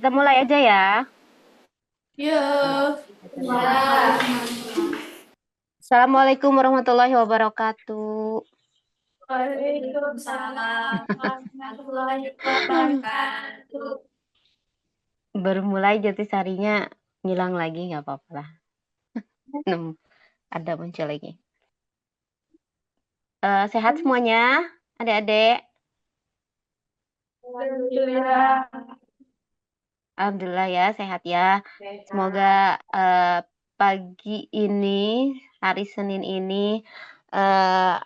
Kita mulai aja ya. Yuk. Assalamualaikum warahmatullahi wabarakatuh. Waalaikumsalam warahmatullahi wabarakatuh. Baru mulai Jatisarinya ngilang lagi, nggak apa-apa lah. Ada muncul lagi. Sehat semuanya, adik-adik. Alhamdulillah. Alhamdulillah ya, sehat ya. Semoga pagi ini, hari Senin ini,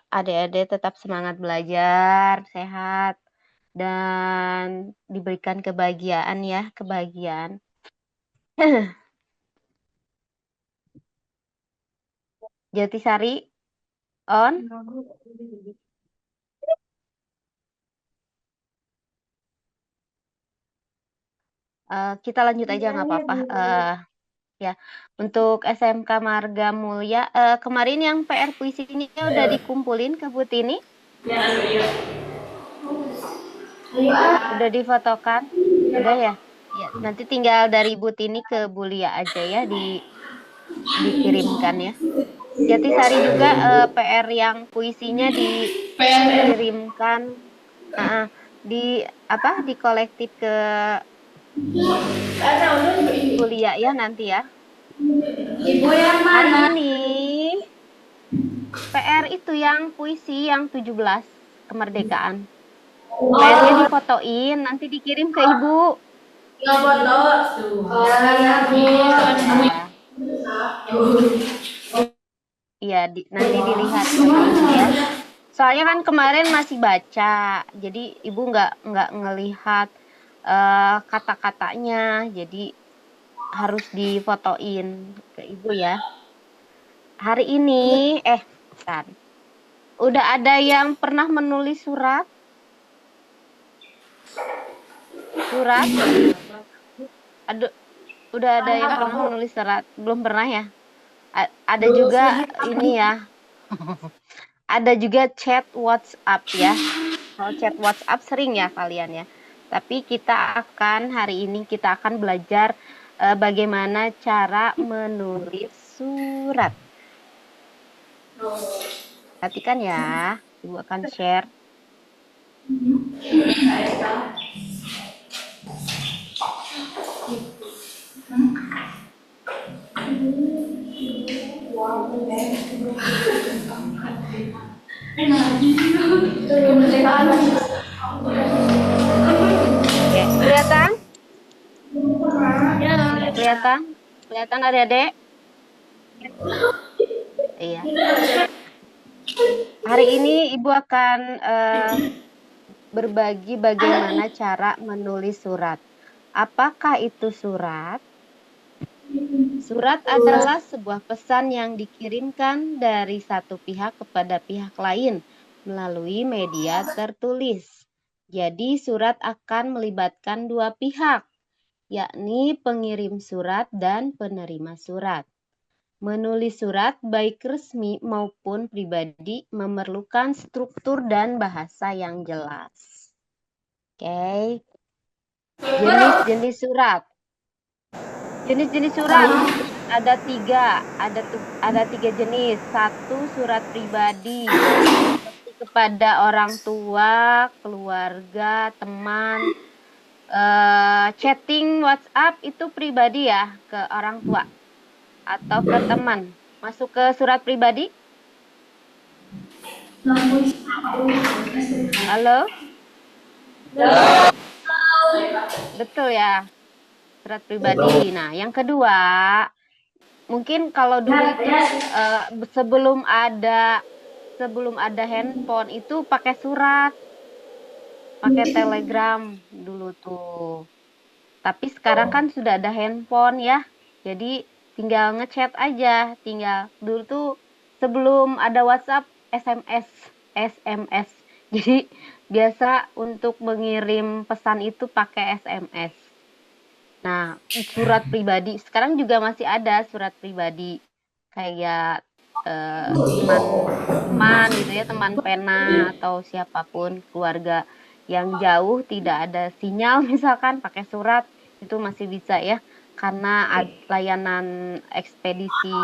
adik-adik tetap semangat belajar, sehat, dan diberikan kebahagiaan ya, kebahagiaan. Jatisari on. Kita lanjut aja nggak apa-apa. Ya, untuk SMK Marga Mulia, kemarin yang PR puisinya udah dikumpulin ke Bu Tini, udah difotokan, udah ya. Ya, nanti tinggal dari Bu Tini ke Bu Lia aja ya dikirimkan ya. Jatisari juga PR yang puisinya PNM. dikirimkan di apa di kolektif ke Bu Lia ya nanti ya. Ibu yang Hari mana? ini PR itu yang puisi yang 17 kemerdekaan. PR-nya Oh, difotoin, nanti dikirim ke Ibu. nggak foto. Oh, ya, Bu. Ya, iya, nanti dilihat sama Ibu ya. Soalnya kan kemarin masih baca, jadi Ibu nggak ngelihat kata-katanya, jadi harus difotoin ke Ibu ya. Hari ini, bentar. Udah ada yang pernah menulis surat? Surat? Aduh, udah ada yang pernah menulis surat? Belum pernah ya? Ada juga ini ya. Ada juga chat WhatsApp ya. Kalau chat WhatsApp sering ya kalian ya. Tapi hari ini kita akan belajar bagaimana cara menulis surat. Perhatikan ya, Ibu akan share. Oke, kelihatan? Kelihatan? Kelihatan adik-adik? Iya. Hari ini Ibu akan berbagi bagaimana cara menulis surat. Apakah itu surat? Surat adalah sebuah pesan yang dikirimkan dari satu pihak kepada pihak lain melalui media tertulis. Jadi surat akan melibatkan dua pihak, yakni pengirim surat dan penerima surat. Menulis surat baik resmi maupun pribadi memerlukan struktur dan bahasa yang jelas. Oke, jenis-jenis surat. Jenis-jenis surat ada tiga jenis. Satu, surat pribadi seperti kepada orang tua, keluarga, teman. Chatting WhatsApp itu pribadi ya, ke orang tua atau ke teman. Masuk ke surat pribadi. Halo? Betul ya, surat pribadi. Nah, yang kedua, mungkin kalau dulu itu sebelum ada handphone itu pakai surat, pakai telegram dulu tuh. Tapi sekarang kan sudah ada handphone ya, jadi tinggal ngechat aja. Dulu tuh sebelum ada WhatsApp, SMS. Jadi biasa untuk mengirim pesan itu pakai SMS. Nah, surat pribadi sekarang juga masih ada surat pribadi kayak teman gitu ya, teman pena atau siapapun keluarga yang jauh tidak ada sinyal misalkan pakai surat Itu masih bisa ya, karena layanan ekspedisi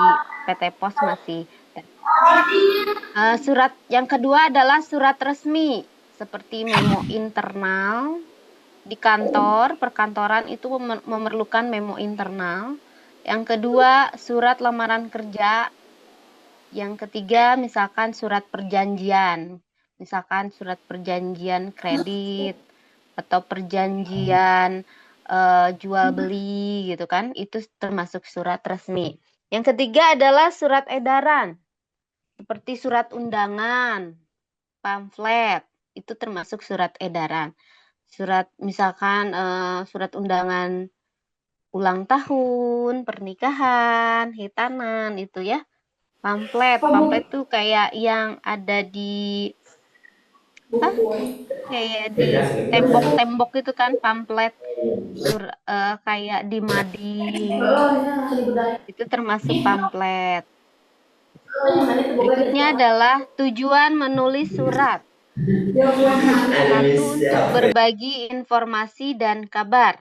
PT Pos masih. Surat yang kedua adalah surat resmi, seperti memo internal di kantor, perkantoran itu memerlukan memo internal. Yang kedua, surat lamaran kerja. Yang ketiga, misalkan surat perjanjian. Misalkan surat perjanjian kredit atau perjanjian jual beli gitu kan, itu termasuk surat resmi. Yang ketiga adalah surat edaran, seperti surat undangan, pamflet, itu termasuk surat edaran. Surat misalkan surat undangan ulang tahun, pernikahan, hitanan, itu ya. Pamflet tuh kayak yang ada di kayak di tembok-tembok itu kan pamflet, kayak di mading, itu termasuk pamflet. Berikutnya adalah tujuan menulis surat. Satu, untuk berbagi informasi dan kabar.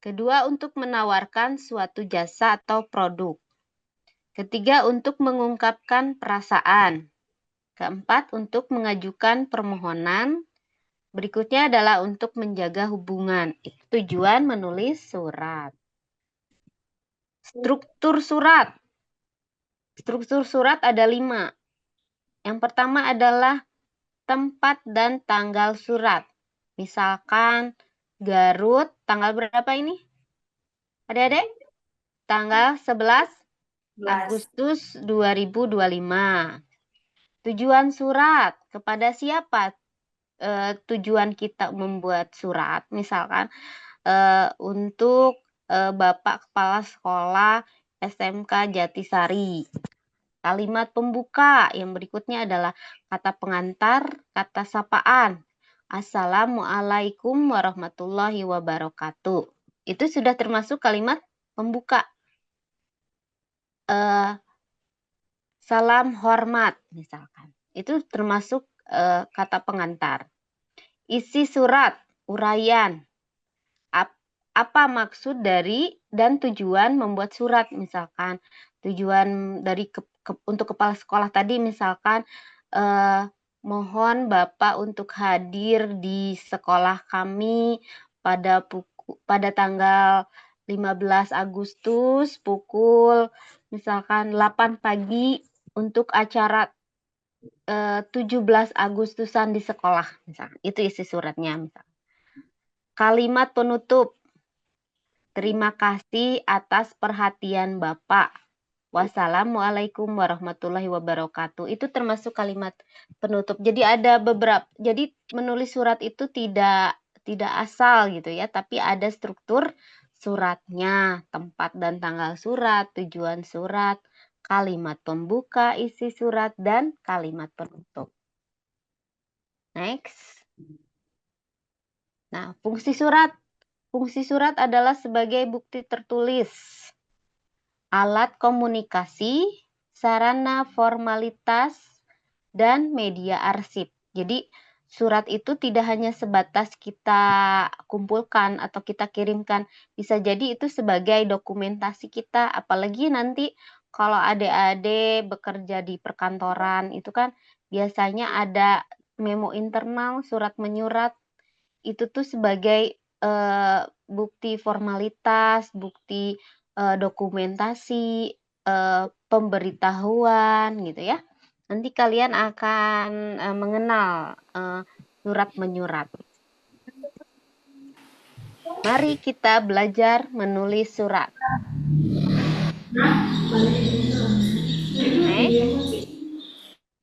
Kedua, untuk menawarkan suatu jasa atau produk. Ketiga, untuk mengungkapkan perasaan. Keempat, untuk mengajukan permohonan. Berikutnya adalah untuk menjaga hubungan. Itu tujuan menulis surat. Struktur surat. Struktur surat ada 5. Yang pertama adalah tempat dan tanggal surat. Misalkan Garut, tanggal berapa ini? Adik-adik? Tanggal 11 Agustus 2025. Tujuan surat, kepada siapa tujuan kita membuat surat? Misalkan untuk Bapak Kepala Sekolah SMK Jatisari. Kalimat pembuka yang berikutnya adalah kata pengantar, kata sapaan. Assalamualaikum warahmatullahi wabarakatuh. Itu sudah termasuk kalimat pembuka. Salam hormat misalkan. Itu termasuk kata pengantar. Isi surat, uraian. Apa maksud dari dan tujuan membuat surat, misalkan tujuan dari untuk kepala sekolah tadi, misalkan mohon Bapak untuk hadir di sekolah kami pada tanggal 15 Agustus pukul misalkan 8 pagi untuk acara 17 Agustusan di sekolah, misalkan. Itu isi suratnya, misalkan. Kalimat penutup. Terima kasih atas perhatian Bapak. Wassalamualaikum warahmatullahi wabarakatuh. Itu termasuk kalimat penutup. Jadi ada beberapa. Jadi menulis surat itu tidak asal gitu ya, tapi ada struktur suratnya, tempat dan tanggal surat, tujuan surat, kalimat pembuka isi surat, dan kalimat penutup. Next. Nah, fungsi surat. Fungsi surat adalah sebagai bukti tertulis, alat komunikasi, sarana formalitas, dan media arsip. Jadi, surat itu tidak hanya sebatas kita kumpulkan atau kita kirimkan. Bisa jadi itu sebagai dokumentasi kita, apalagi nanti kalau adik-adik bekerja di perkantoran, itu kan biasanya ada memo internal, surat menyurat, itu tuh sebagai bukti formalitas, bukti dokumentasi, pemberitahuan gitu ya. Nanti kalian akan mengenal surat menyurat. Mari kita belajar menulis surat.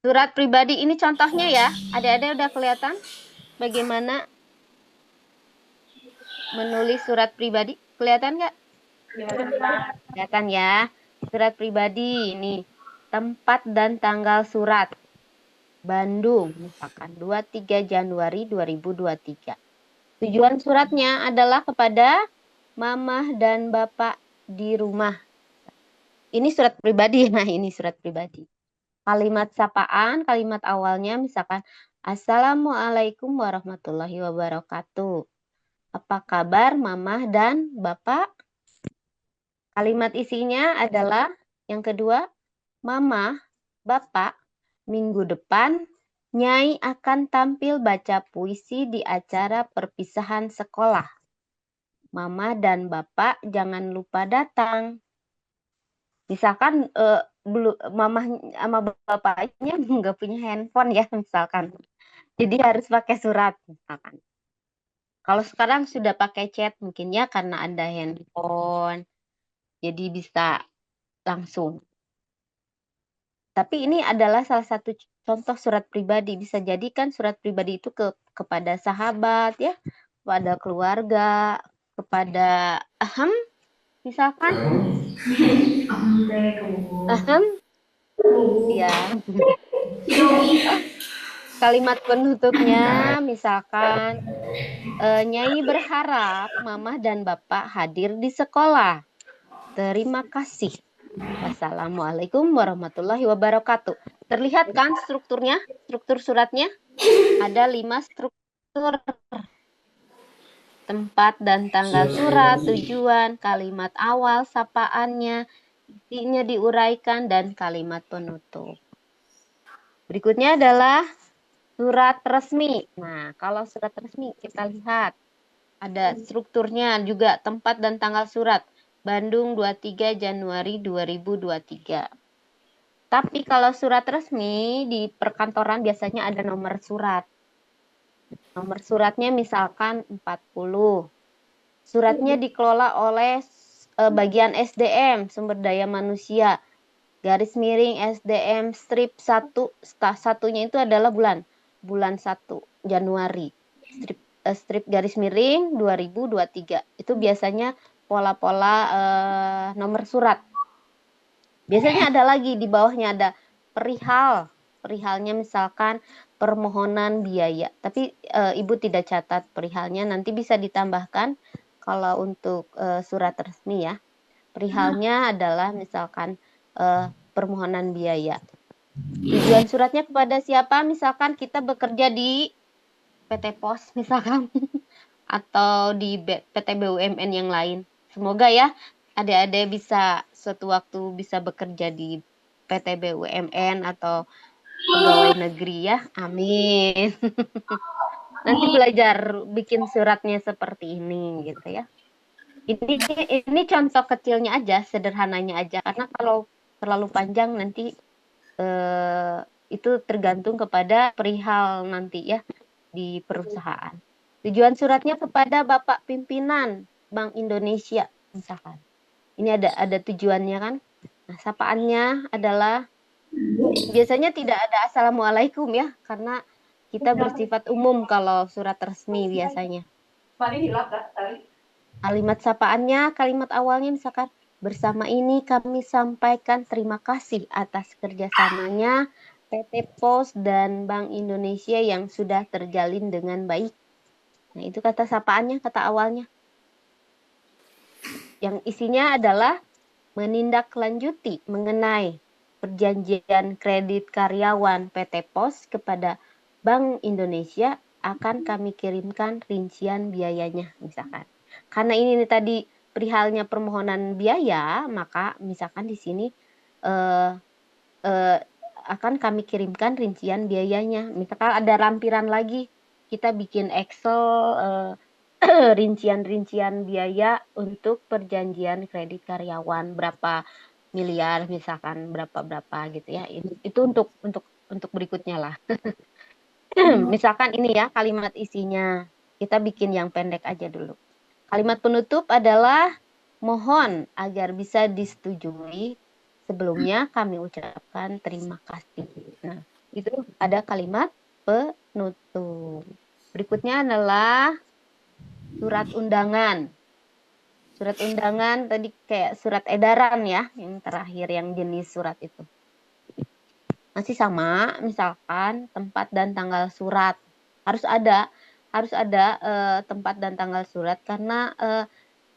Surat pribadi ini contohnya ya. Adik-adik udah kelihatan bagaimana menulis surat pribadi? Kelihatan nggak? Kelihatan ya. Surat pribadi ini tempat dan tanggal surat. Bandung, misalkan 23 Januari 2023. Tujuan suratnya adalah kepada Mamah dan Bapak di rumah. Ini surat pribadi. Nah, ini surat pribadi. Kalimat sapaan, kalimat awalnya misalkan Assalamualaikum warahmatullahi wabarakatuh. Apa kabar Mama dan Bapak? Kalimat isinya adalah yang kedua, Mama, Bapak, minggu depan Nyai akan tampil baca puisi di acara perpisahan sekolah. Mama dan Bapak jangan lupa datang. Misalkan Mama sama Bapaknya nggak punya handphone ya misalkan. Jadi harus pakai surat misalkan. Kalau sekarang sudah pakai chat mungkin ya karena ada handphone. Jadi bisa langsung. Tapi ini adalah salah satu contoh surat pribadi. Bisa jadi kan surat pribadi itu kepada sahabat ya, kepada keluarga, kepada misalkan ya. Kalimat penutupnya misalkan Nyai berharap Mama dan Bapak hadir di sekolah. Terima kasih. Wassalamualaikum warahmatullahi wabarakatuh. Terlihat kan strukturnya? Struktur suratnya? Ada 5 struktur. Tempat dan tanggal surat, tujuan, kalimat awal, sapaannya, intinya diuraikan, dan kalimat penutup. Berikutnya adalah surat resmi. Nah, kalau surat resmi kita lihat. Ada strukturnya juga tempat dan tanggal surat. Bandung 23 Januari 2023. Tapi kalau surat resmi di perkantoran biasanya ada nomor surat. Nomor suratnya misalkan 40. Suratnya dikelola oleh bagian SDM, sumber daya manusia. Garis miring SDM strip 1, satunya itu adalah bulan 1 Januari. Strip garis miring 2023. Itu biasanya pola-pola nomor surat. Biasanya ada lagi di bawahnya ada perihal. Perihalnya misalkan permohonan biaya. Tapi Ibu tidak catat perihalnya, nanti bisa ditambahkan kalau untuk surat resmi ya. Perihalnya adalah misalkan permohonan biaya. Tujuan suratnya kepada siapa? Misalkan kita bekerja di PT Pos misalkan atau di PT BUMN yang lain. Semoga ya adik-adik bisa suatu waktu bisa bekerja di PT BUMN atau pegawai negeri ya. Amin. Nanti belajar bikin suratnya seperti ini gitu ya. Ini contoh kecilnya aja, sederhananya aja. Karena kalau terlalu panjang nanti itu tergantung kepada perihal nanti ya di perusahaan. Tujuan suratnya kepada Bapak Pimpinan Bank Indonesia misalkan. Ini ada tujuannya kan. Nah, sapaannya adalah biasanya tidak ada assalamualaikum ya, karena kita bersifat umum kalau surat resmi biasanya. Kalimat sapaannya, kalimat awalnya misalkan bersama ini kami sampaikan terima kasih atas kerjasamanya PT Pos dan Bank Indonesia yang sudah terjalin dengan baik. Nah, itu kata sapaannya, kata awalnya. Yang isinya adalah menindaklanjuti mengenai perjanjian kredit karyawan PT Pos kepada Bank Indonesia akan kami kirimkan rincian biayanya misalkan. Karena ini tadi perihalnya permohonan biaya, maka misalkan di sini akan kami kirimkan rincian biayanya. Misalkan ada lampiran lagi, kita bikin Excel rincian-rincian biaya untuk perjanjian kredit karyawan berapa miliar misalkan berapa gitu ya. Itu untuk berikutnya lah. Misalkan ini ya kalimat isinya. Kita bikin yang pendek aja dulu. Kalimat penutup adalah mohon agar bisa disetujui. Sebelumnya kami ucapkan terima kasih. Nah, itu ada kalimat penutup. Berikutnya adalah surat undangan. Surat undangan tadi kayak surat edaran ya, yang terakhir yang jenis surat itu. Masih sama, misalkan tempat dan tanggal surat. Harus ada tempat dan tanggal surat karena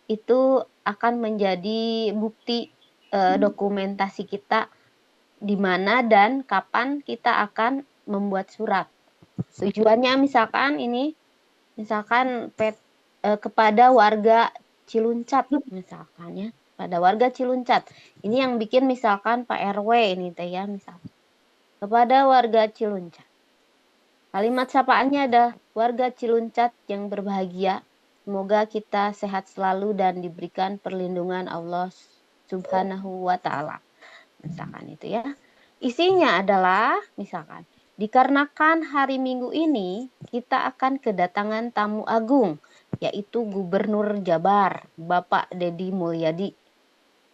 itu akan menjadi bukti dokumentasi kita di mana dan kapan kita akan membuat surat. Tujuannya misalkan kepada warga Ciluncat misalkan ya, pada warga Ciluncat. Ini yang bikin misalkan Pak RW ini teh ya, misalkan kepada warga Ciluncat. Kalimat sapaannya ada warga Ciluncat yang berbahagia. Semoga kita sehat selalu dan diberikan perlindungan Allah Subhanahu wa taala. Misalkan itu ya. Isinya adalah misalkan dikarenakan hari Minggu ini kita akan kedatangan tamu agung yaitu Gubernur Jabar, Bapak Deddy Mulyadi.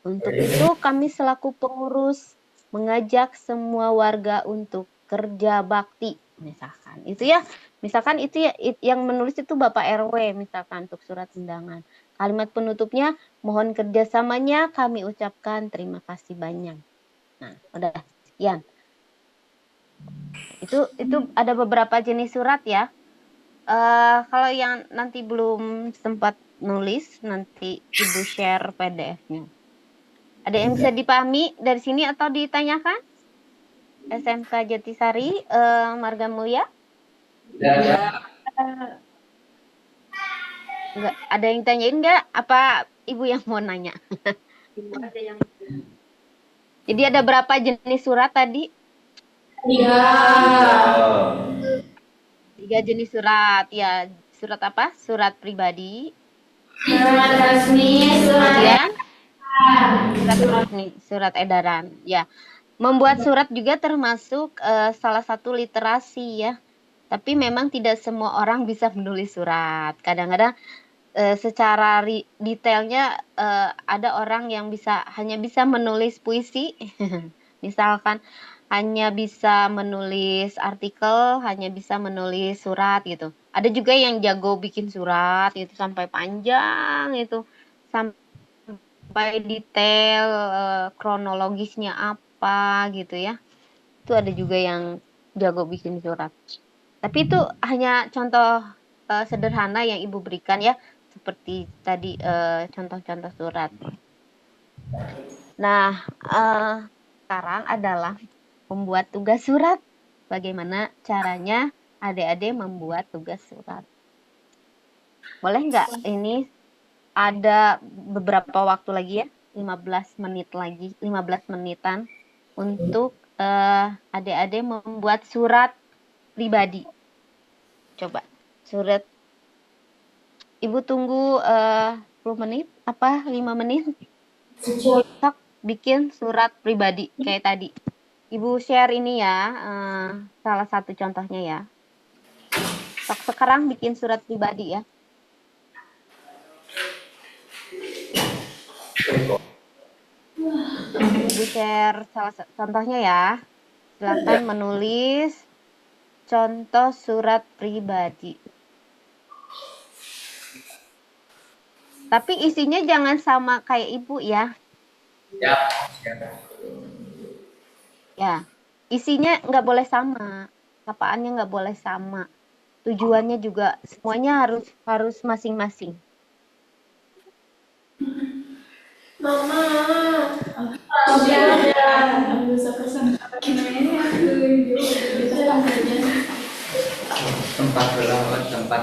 Untuk itu kami selaku pengurus mengajak semua warga untuk kerja bakti misalkan. Itu ya. Misalkan itu ya, yang menulis itu Bapak RW misalkan untuk surat undangan. Kalimat penutupnya mohon kerjasamanya kami ucapkan terima kasih banyak. Nah, udah sekian. Itu ada beberapa jenis surat ya. Kalau yang nanti belum sempat nulis, nanti Ibu share PDF-nya. Ada yang bisa dipahami dari sini atau ditanyakan? SMK Jatisari, Marga Mulia? Ya. Enggak, ada yang tanyain enggak? Apa Ibu yang mau nanya? Ada yang Jadi ada berapa jenis surat tadi? 3 jenis surat. Ya, surat apa? Surat pribadi. surat resmi, Kemudian surat edaran. Ya. Membuat surat juga termasuk salah satu literasi ya. Tapi memang tidak semua orang bisa menulis surat. Kadang-kadang secara detailnya ada orang yang hanya bisa menulis puisi, misalkan hanya bisa menulis artikel, hanya bisa menulis surat gitu. Ada juga yang jago bikin surat itu sampai panjang itu, sampai detail kronologisnya apa gitu ya. Itu ada juga yang jago bikin surat. Tapi itu hanya contoh sederhana yang Ibu berikan ya, seperti tadi contoh-contoh surat. Nah, sekarang adalah membuat tugas surat. Bagaimana caranya adik-adik membuat tugas surat? Boleh nggak? Ini ada beberapa waktu lagi ya, 15 menit lagi, 15 menitan untuk adik-adik membuat surat pribadi. Coba surat. Ibu tunggu 10 menit apa 5 menit. Sok bikin surat pribadi kayak tadi. Ibu share ini ya, salah satu contohnya ya. Sok sekarang bikin surat pribadi ya. Ibu share salah satu contohnya ya. Silakan menulis contoh surat pribadi. Tapi isinya jangan sama kayak Ibu ya. Ya, isinya nggak boleh sama, sapaannya nggak boleh sama, tujuannya juga semuanya harus masing-masing. Mama. Tempat berlawan, tempat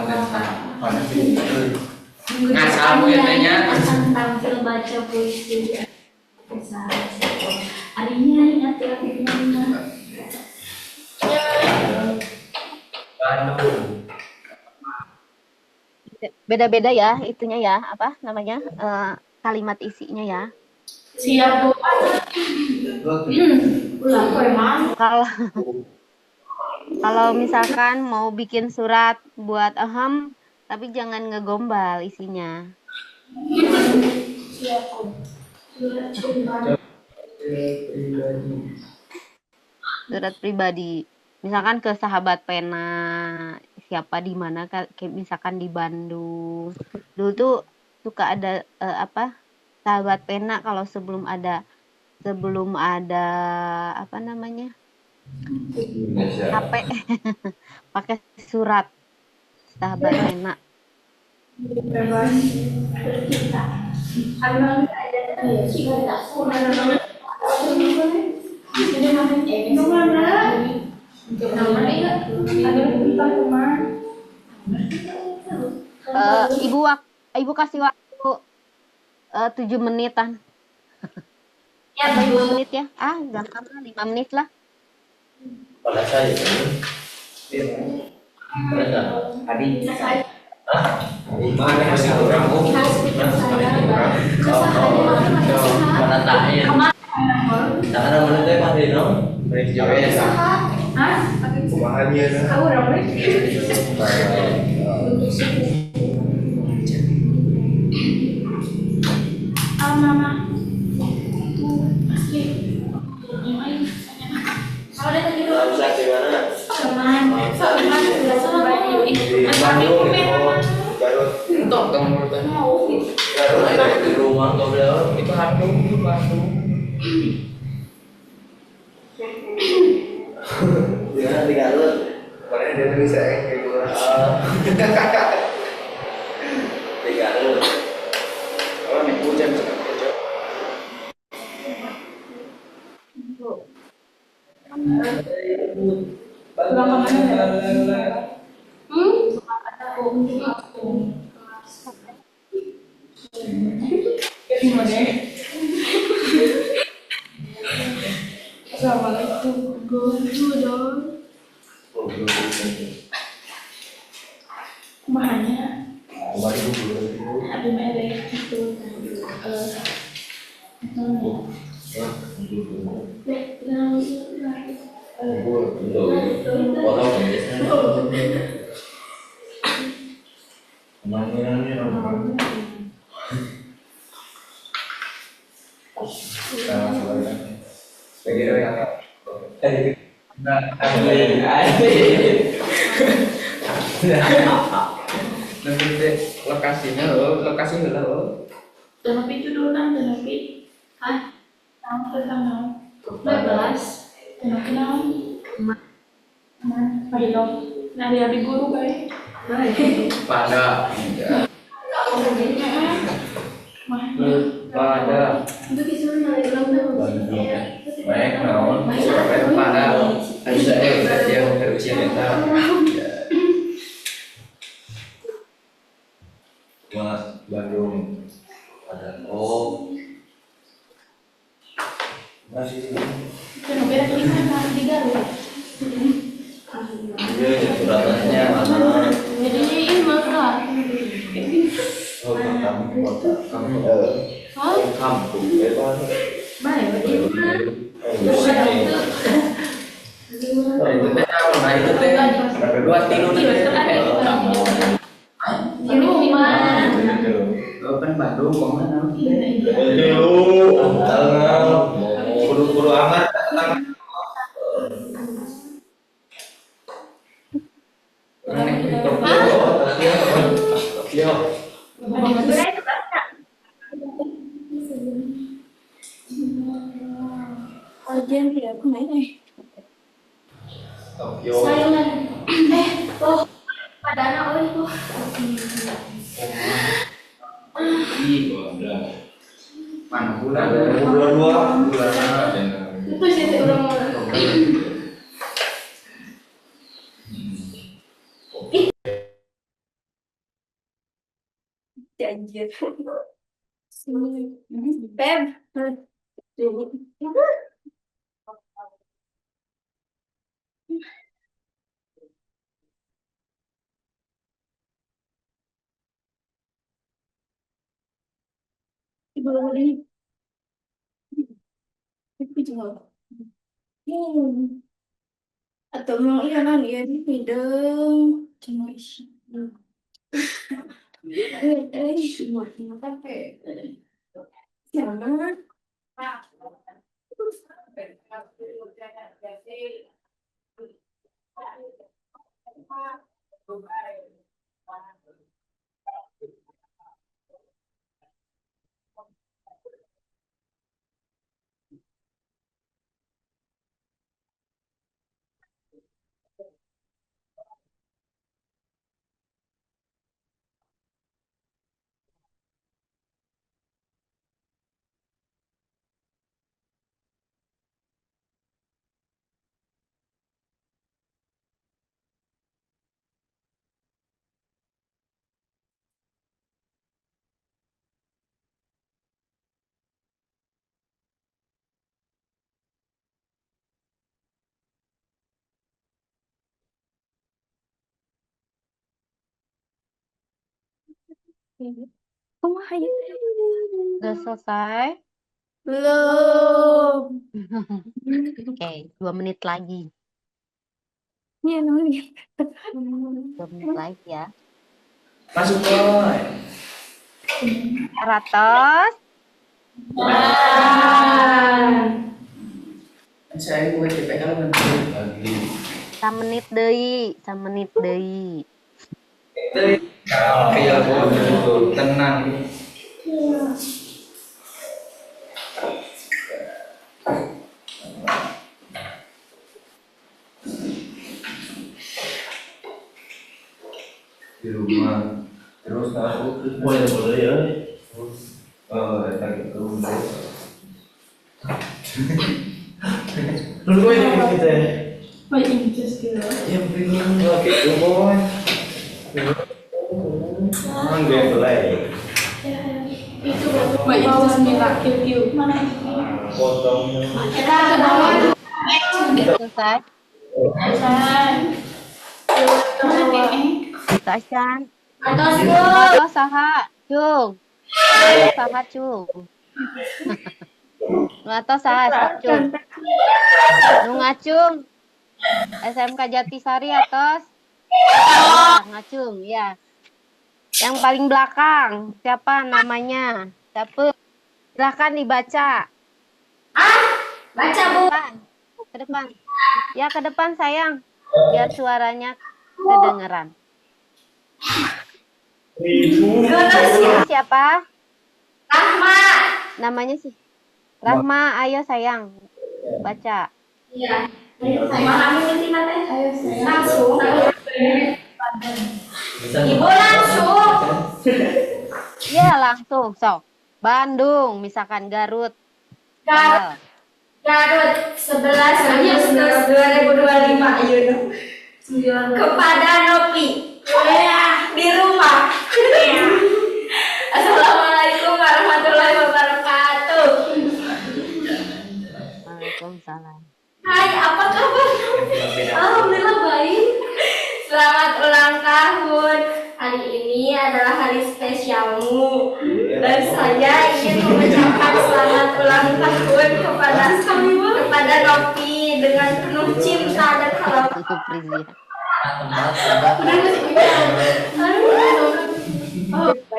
ngasal ya tanya tampil baca puisi. Harinya ingat ya Beda-beda ya itunya ya, apa namanya, kalimat isinya ya. Siap Bu. Kalau misalkan mau bikin surat buat tapi jangan ngegombal isinya. Surat pribadi. Misalkan ke sahabat pena, siapa di mana, misalkan di Bandung. Dulu tuh suka ada sahabat pena kalau sebelum ada apa namanya? HP pakai surat sahabat pena. Ibu ibu kasih waktu 7 menitan Ya, atau 5 Bu. menit ya. Jangan lama, 5 menit lah. Pada saya kan. Mereka. Tadi Mana masih kurang? Mana tahin? Nah, ada mana teh mah dino? Beri jawa ya. Kumahannya nah. Bisa di mana? Di Bandung, Garut. Entok dong menurut Garut ada di rumah kau beliau. itu Bandung itu Bandung. Di mana di Garut? Mana di Indonesia kayak gitu. Di Garut. Kalau nih hujan sekarang. Nanti teh lokasinya lo. Terapi itu dulu kan, terapi. Tahun pertama. 12. Terapi tahun. Pilot. Dari guru baik. Pada Itu kisah dari dalam. Baik, naon? pada bisa dia berusia kita. Mas Bandung. Ada masih Terapi itu gimana? Di Garut. suratannya mana? Jadi ini maka. Oh, kamu kota. Kamu Hah? kampung. Bebas. Baik, Nah itu teh berdua tidur di rumah. kan Bandung kemana? Buru-buru amat. Ajen ya, kemana nih? Tokyo. Sayuran. Pada anak oleh tuh. Mana bulan? Bulan dua. Itu sih orang anjir. Pem. Ibu lagi. Itu juga. Atau mau iya kan ya ini video cuma isi. Semua sampai. Jangan. Kumaha ya? Udah selesai? Belum. Oke, 2 menit lagi. Iya, namanya. 2 menit lagi ya. Masuk boy. Ratos. Saya gue TPK lu nanti lagi. 1 menit deui, 1 menit deui. Iya boy, tenang. Di rumah terus aku Boleh ya. tadi itu Terus gue ini kita. Wait, Inggris gitu. Ya bingung lagi tuh boy. Gameplay. Itu wait, Inggris mila QQ. Mana? Potongnya. Kita ke bawah. Selesai? Selesai. Mana kayaknya? Selesai. Atas Ratos saha? Cung. Ratos saha, Cung? Ratos saha, sok, Cung? Nu ngacung. SMK Jatisari atas. Ya, ngacung, ya. Yang paling belakang, siapa namanya? Siapa? Silahkan dibaca. baca Bu. Ke depan. Ya, ke depan sayang. Biar suaranya kedengeran. Namanya siapa? Rahma. Namanya sih. Rahma, ayo sayang. Baca. Iya. Memahami mesti nate. Langsung. Ibu langsung. Ya, langsung. Sok. Bandung, misalkan Garut. Tanggal. Garut 11 Agustus 2025 kepada Nopi di rumah. Assalamualaikum warahmatullahi wabarakatuh. Waalaikumsalam. Hai, apa kabar? Alhamdulillah baik. Selamat ulang tahun. Hari ini adalah hari spesialmu dan saya ingin mengucapkan selamat ulang tahun kepada Nopi dengan penuh cinta dan harapan. Itu Prizia.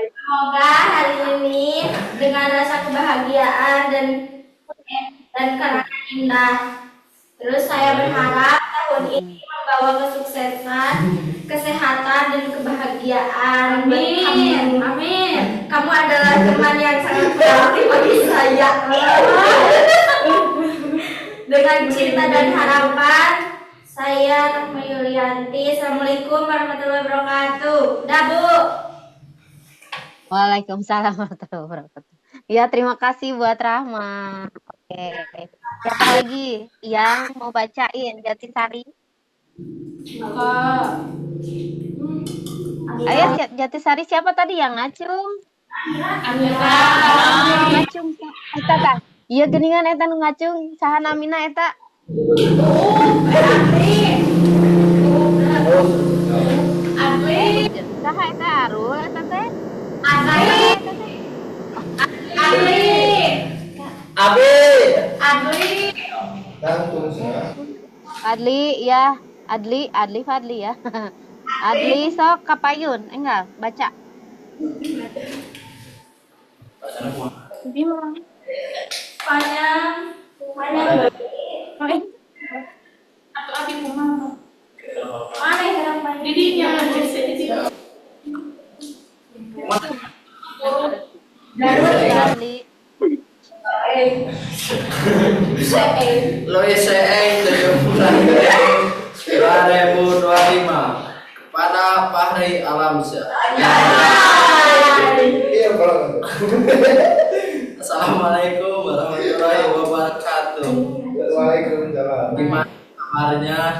Semoga hari ini dengan rasa kebahagiaan dan kenangan indah. Terus saya berharap tahun ini membawa kesuksesan, kesehatan dan kebahagiaan. Amin. Amin. Kamu adalah teman yang sangat berarti bagi saya. Dengan cinta dan harapan, saya Rahma Yulianti. Assalamualaikum warahmatullahi wabarakatuh. Dah Bu. Waalaikumsalam warahmatullahi wabarakatuh. Ya, terima kasih buat Rahma. Oke. Siapa lagi yang mau bacain Jatisari? Ayo, Jatisari siapa tadi yang ngacung? Ngacung. Eta tah. Iya geningan eta nu ngacung. Saha namina eta? Adli. Saha eta Arul eta teh? Adli. Adli ya. Adli Fadli ya. Adli sok kapayun. Enggak, baca. Panjang. Atau abi mama. Mana yang kenapa? Didinya Adli. Lo SEE 2025 kepada Fahri Alamsyah. Assalamualaikum warahmatullahi wabarakatuh. Waalaikumsalam. Gimana kabarnya?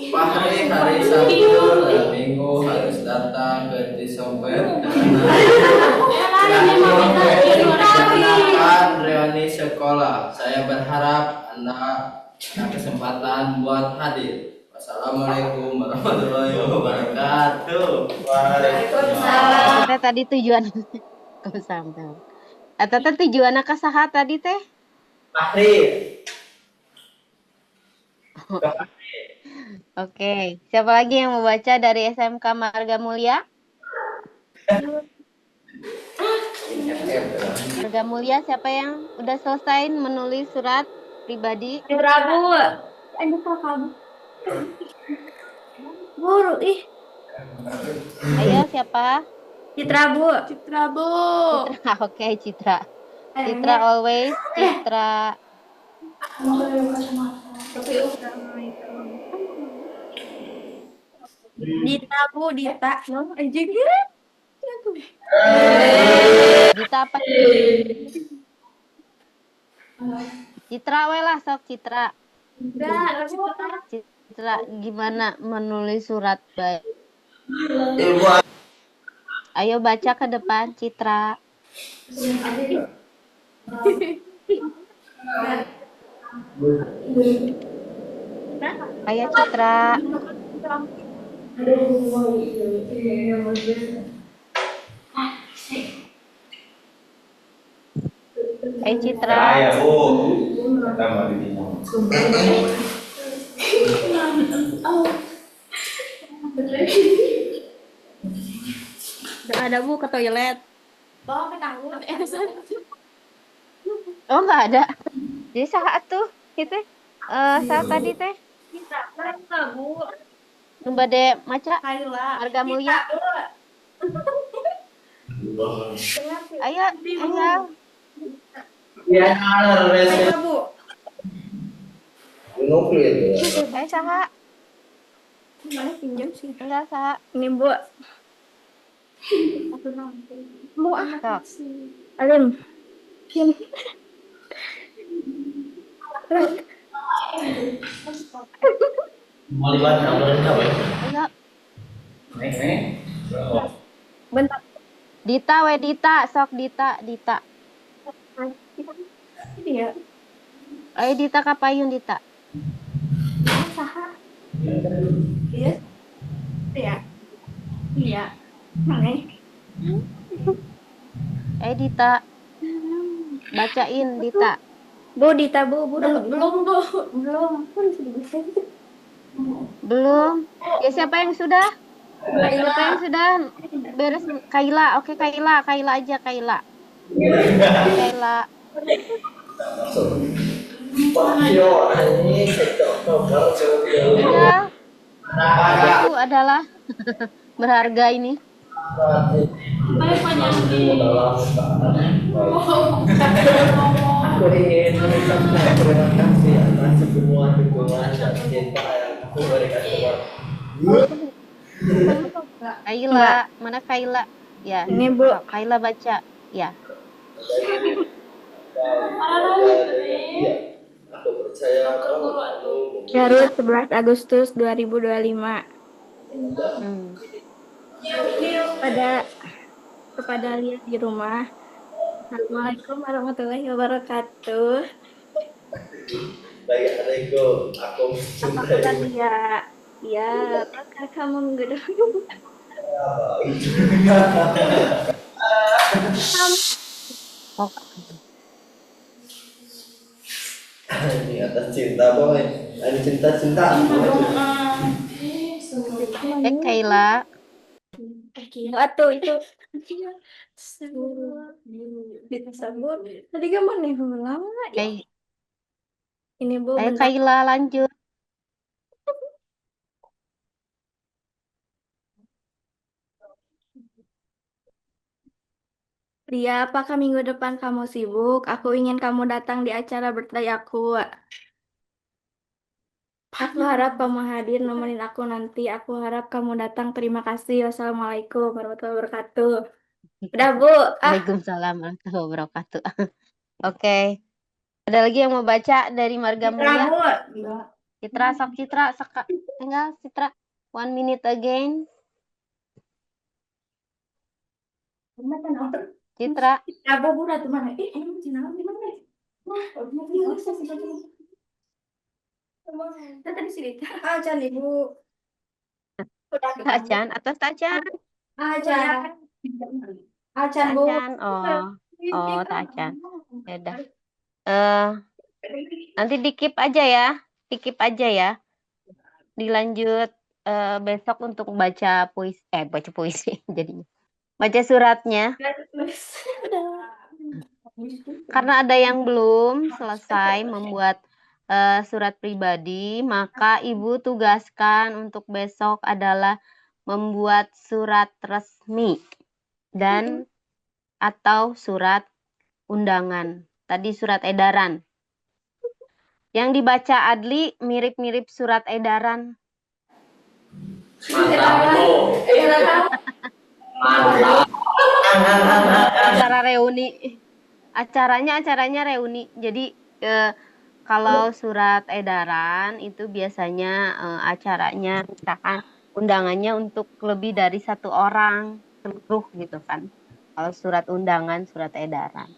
Fahri hari Sabtu dan Minggu harus datang ke Cisompet melaksanakan reuni sekolah. Saya berharap Anda kesempatan kesempatan buat hadir. Wassalamualaikum warahmatullahi wabarakatuh. Waalaikumsalam. Teh tadi tujuan kau sampai. Atau teh tujuan kasaha tadi teh? Fahri. Oke, siapa lagi yang mau baca dari SMK Marga Mulia? Marga Mulia, siapa yang udah selesai menulis surat pribadi? Prabu. Aduh kakak. Guru ih. Ayo, siapa? Citra Bu. Citra, oke, Citra. Citra always, Citra. Dita Bu, Dita. Anjing. Dita apa? Citra we lah, sok Citra. Citra, gimana menulis surat baik? Ayo baca ke depan, Citra. Ayo Citra. Ayo Citra. Bu. Tambah di Udah ada Bu ke toilet. Oh nggak ada. Jadi saat tuh itu saat tadi teh. Bu. Numba de maca Kaila. Marga Mulia. Ayo, ayo. Ya, harus. Bu. nuklir. Ayo saha. Mana pinjam sih? Enggak saha. Ini Bu. Bu Sok. Alim. Mau libat kabarin apa ya? Ayo. Bentar. Dita we Dita, sok Dita, Dita. Ini ya. Ayo Dita kapayun Dita. Saha? Iya. Iya. Iya. Mana? Ayo Dita. Bacain Dita. Bu, Dita Bu, belum Bu, belum. Belum. Ya siapa yang sudah? Siapa yang sudah beres? Kaila. Oke Kaila, Kaila aja Kaila. Kaila. Yo, ini cocok Iya. Itu adalah berharga ini. Aku ingin mengucapkan terima kasih atas semua dukungan dan cinta yang aku berikan kepada Kaila, mana Kaila? Ya. Ini, Bu. Sok, Kaila baca. Ya. Iya, aku percaya kamu Garut 11 Agustus 2025. Hmm. Kepada lihat di rumah. Assalamualaikum warahmatullahi wabarakatuh. baik adikku, aku Apa mencintai kabar dia? Ya, apakah kamu menggoda? Oh, ini atas cinta boy, ada cinta-cinta. Kaila. Atau itu disebut tadi kan mana lama ya? Kay Ini Bu, Ayo bentar. Kaila lanjut. Ria, apakah minggu depan kamu sibuk? Aku ingin kamu datang di acara birthday aku. Aku harap kamu hadir nemenin aku nanti. Aku harap kamu datang. Terima kasih. Wassalamualaikum warahmatullahi wabarakatuh. Udah Bu. Waalaikumsalam warahmatullahi wabarakatuh. Oke. Ada lagi yang mau baca dari Marga Mulia? Citra, sok Citra, tinggal Citra. 1 minute again. Citra. Abu Bu tuh mana? Emang Cina di mana? Nah, Tadi sini. Acan ibu. Udah Tacan, atas Tacan. Acan. Acan bu. Tacan. Oh, oh Tacan. Ya udah. Eh, nanti dikip aja ya. Dikip aja ya. Dilanjut besok untuk baca puisi. Baca puisi jadinya. Baca suratnya. Karena ada yang belum selesai membuat surat pribadi, maka Ibu tugaskan untuk besok adalah membuat surat resmi dan atau surat undangan. Tadi surat edaran. Yang dibaca Adli mirip-mirip surat edaran. Acara reuni. Acaranya reuni. Jadi kalau surat edaran itu biasanya acaranya misalkan undangannya untuk lebih dari 1 orang seluruh gitu kan. Kalau surat undangan, surat edaran.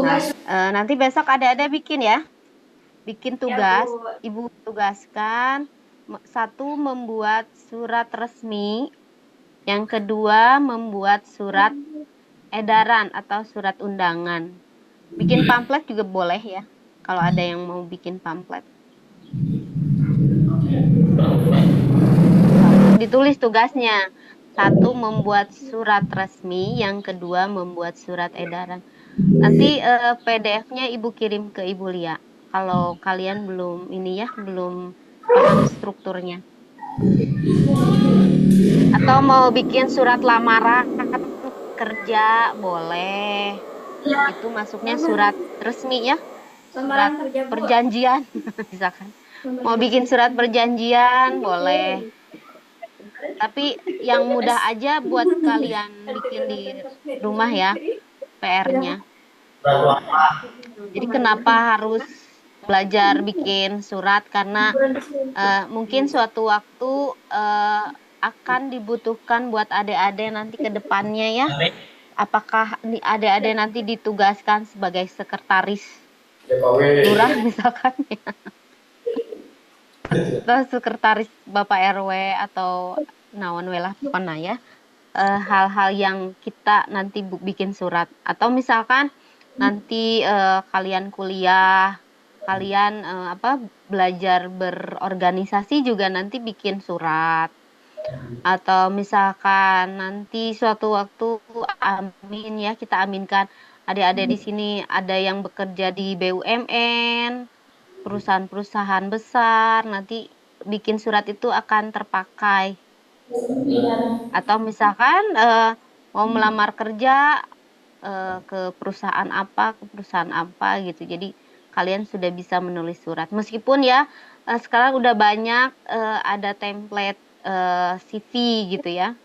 Nah, nanti besok ada bikin ya. Bikin tugas, Ibu tugaskan 1 membuat surat resmi, yang kedua membuat surat edaran atau surat undangan. Bikin pamflet juga boleh ya, kalau ada yang mau bikin pamflet. Ditulis tugasnya. 1 membuat surat resmi, yang kedua membuat surat edaran. Nanti PDF-nya Ibu kirim ke Ibu Lia. Kalau kalian belum belum paham strukturnya. Atau mau bikin surat lamaran kerja boleh. Itu masuknya surat resmi ya. Surat perjanjian misalkan. Mau bikin surat perjanjian boleh. Tapi yang mudah aja buat kalian bikin di rumah ya PR-nya. Jadi kenapa harus belajar bikin surat? Karena mungkin suatu waktu akan dibutuhkan buat adik-adik nanti ke depannya ya. Apakah adik-adik nanti ditugaskan sebagai sekretaris lurah misalkan ya. Atau sekretaris Bapak RW atau naon welah pernah ya. Hal-hal yang kita nanti bikin surat. Atau misalkan nanti kalian kuliah, kalian belajar berorganisasi juga nanti bikin surat. Atau misalkan nanti suatu waktu amin ya, kita aminkan adik-adik di sini ada yang bekerja di BUMN, perusahaan-perusahaan besar, nanti bikin surat itu akan terpakai. Atau misalkan mau melamar kerja ke perusahaan apa gitu. Jadi kalian sudah bisa menulis surat. Meskipun ya sekarang udah banyak ada template CV gitu ya.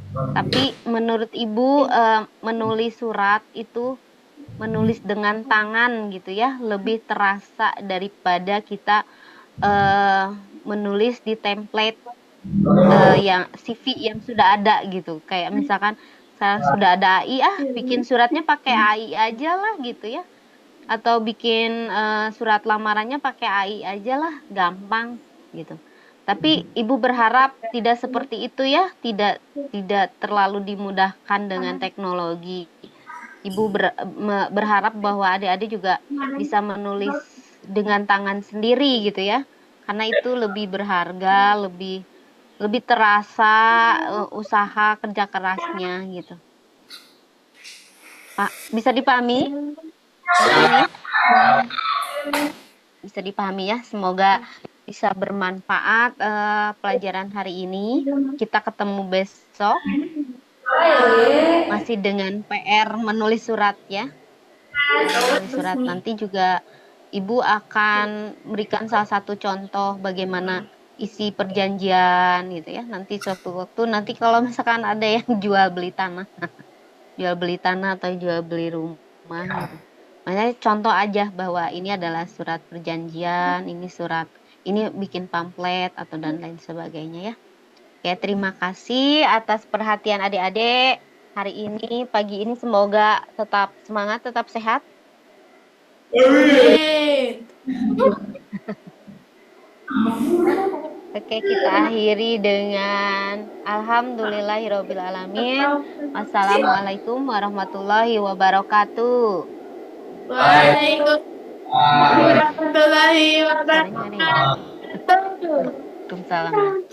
Tapi menurut Ibu menulis surat itu menulis dengan tangan gitu ya lebih terasa daripada kita menulis di template yang CV yang sudah ada gitu. Kayak misalkan saya sudah ada AI, bikin suratnya pakai AI aja lah gitu ya. Atau bikin surat lamarannya pakai AI aja lah, gampang gitu. Tapi Ibu berharap tidak seperti itu ya, tidak terlalu dimudahkan dengan teknologi. Ibu berharap bahwa adik-adik juga bisa menulis dengan tangan sendiri gitu ya. Karena itu lebih berharga, lebih terasa usaha kerja kerasnya gitu. Pak, bisa dipahami? Bisa dipahami ya. Semoga bisa bermanfaat pelajaran hari ini. Kita ketemu besok. Masih dengan PR menulis surat ya. Menulis surat nanti juga Ibu akan berikan salah satu contoh bagaimana isi perjanjian gitu ya. Nanti suatu waktu kalau misalkan ada yang jual beli tanah atau jual beli rumah gitu. Makanya contoh aja bahwa ini adalah surat perjanjian, ini bikin pamflet atau dan lain sebagainya ya. Oke, terima kasih atas perhatian adik-adik hari ini, pagi ini. Semoga tetap semangat, tetap sehat. Oke, kita akhiri dengan alhamdulillahirobbilalamin. Wassalamualaikum warahmatullahi wabarakatuh. Waalaikumsalam warahmatullahi Suaranya aneh ya. wabarakatuh. Waalaikumsalam.